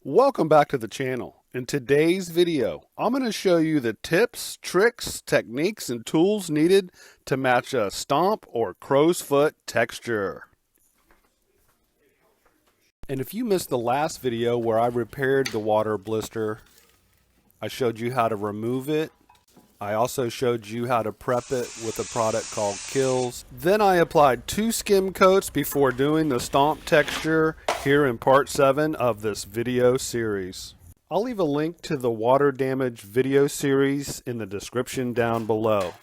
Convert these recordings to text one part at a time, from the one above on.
Welcome back to the channel. In today's video, I'm going to show you the tips, tricks, techniques, and tools needed to match a stomp or crow's foot texture. And if you missed the last video where I repaired the water blister, I showed you how to remove it. I also showed you how to prep it with a product called Kills. Then I applied 2 skim coats before doing the stomp texture here in part 7 of this video series. I'll leave a link to the water damage video series in the description down below.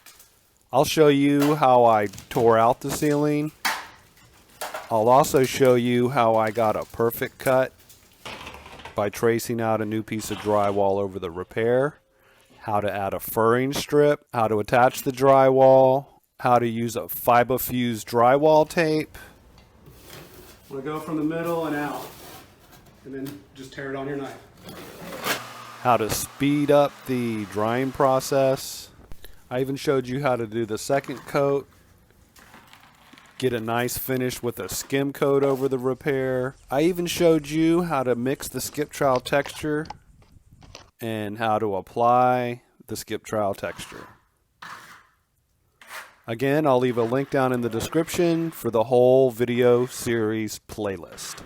I'll show you how I tore out the ceiling. I'll also show you how I got a perfect cut by tracing out a new piece of drywall over the repair, how to add a furring strip, how to attach the drywall, how to use a fiber fused drywall tape. We'll go from the middle and out, and then just tear it on your knife. How to speed up the drying process. I even showed you how to do the second coat, get a nice finish with a skim coat over the repair. I even showed you how to mix the skip trowel texture and how to apply the skip trowel texture. Again, I'll leave a link down in the description for the whole video series playlist.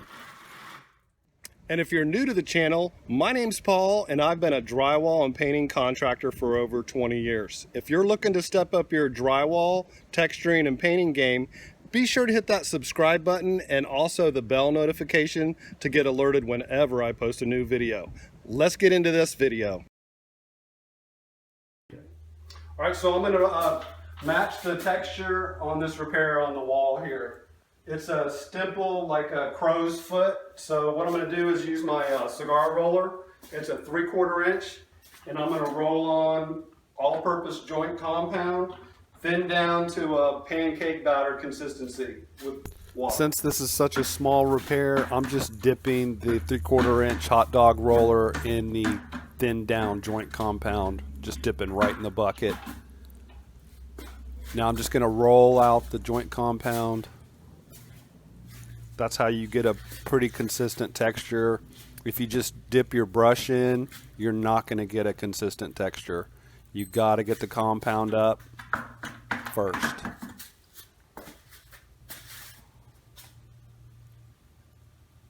And if you're new to the channel, my name's Paul and I've been a drywall and painting contractor for over 20 years. If you're looking to step up your drywall, texturing, and painting game, be sure to hit that subscribe button and also the bell notification to get alerted whenever I post a new video. Let's get into this video. All right, so I'm going to match the texture on this repair on the wall here. It's a stipple like a crow's foot. So what I'm going to do is use my cigar roller. It's a 3/4 inch, and I'm going to roll on all-purpose joint compound, thin down to a pancake batter consistency with water. Since this is such a small repair, I'm just dipping the 3/4 inch hot dog roller in the thin down joint compound, just dipping right in the bucket. Now I'm just going to roll out the joint compound. That's how you get a pretty consistent texture. If you just dip your brush in, you're not going to get a consistent texture. You got to get the compound up first.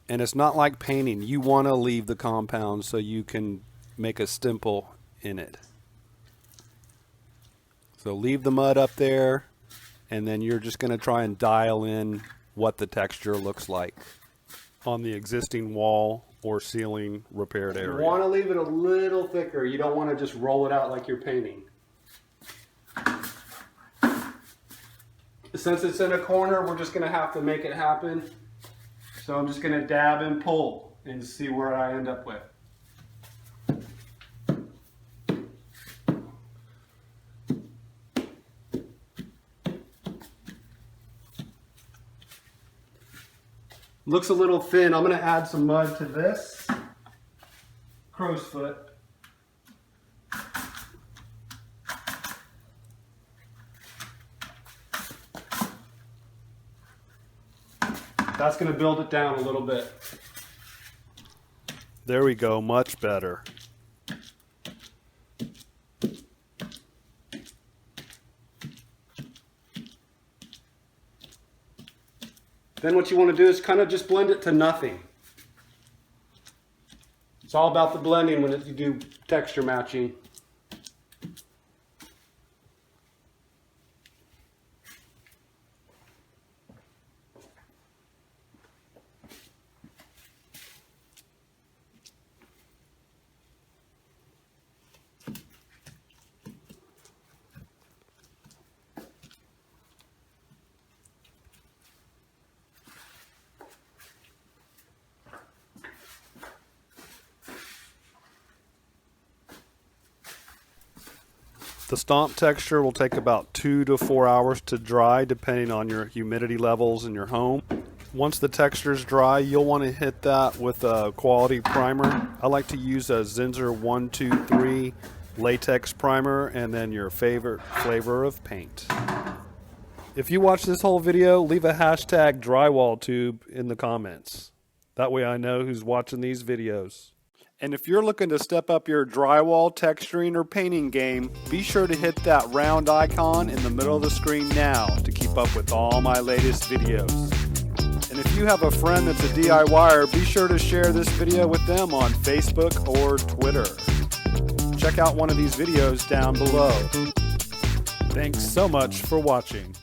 And it's not like painting. You want to leave the compound so you can make a stipple in it. So leave the mud up there, and then you're just going to try and dial in what the texture looks like on the existing wall or ceiling repaired area. You want to leave it a little thicker. You don't want to just roll it out like you're painting. Since it's in a corner, we're just going to have to make it happen. So I'm just going to dab and pull and see where I end up with. Looks a little thin. I'm going to add some mud to this crow's foot. That's going to build it down a little bit. There we go, much better. Then what you want to do is kind of just blend it to nothing. It's all about the blending when you do texture matching. The stomp texture will take about 2 to 4 hours to dry depending on your humidity levels in your home. Once the texture is dry, you'll want to hit that with a quality primer. I like to use a Zinsser 123 latex primer and then your favorite flavor of paint. If you watch this whole video, leave a hashtag DrywallTube in the comments. That way I know who's watching these videos. And if you're looking to step up your drywall texturing or painting game, be sure to hit that round icon in the middle of the screen now to keep up with all my latest videos. And if you have a friend that's a DIYer, be sure to share this video with them on Facebook or Twitter. Check out one of these videos down below. Thanks so much for watching.